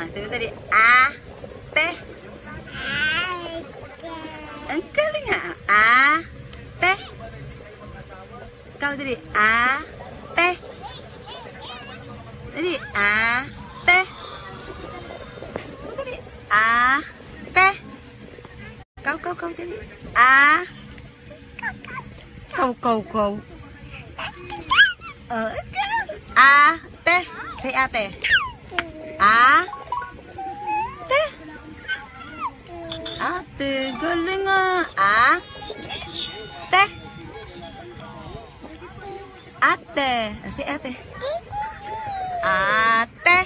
Tuh tadi A, T. Engkau dengar A, T. Kau tadi A, T. Tadi A, T. Tadi A, T. Kau tadi A. Kau. A, T. Say A, T. A, T. A, T. Galing nga. A, T. Ate. Si ate. Ate.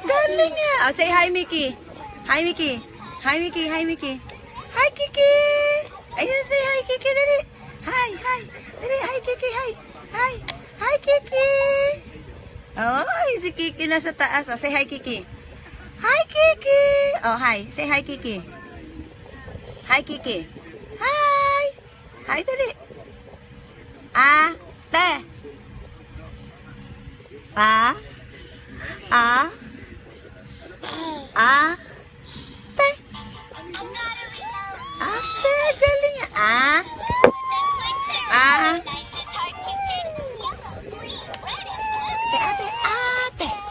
Galing nga. Oh, say hi, Mickey. Hi, Mickey. Hi, Mickey. Hi, Mickey. Hi, Kiki. Ayun, say hi, Kiki. Dali. Hi. Dali, hi, Kiki. Hi. Hi, Kiki. Oh, si Kiki nasa taas. Oh, say hi, Kiki. Hi, Kiki. Oh, hi. Say hi, Kiki. Hi, Kiki. Hi. Hi, dali. A, T. A, T. Ate, galing.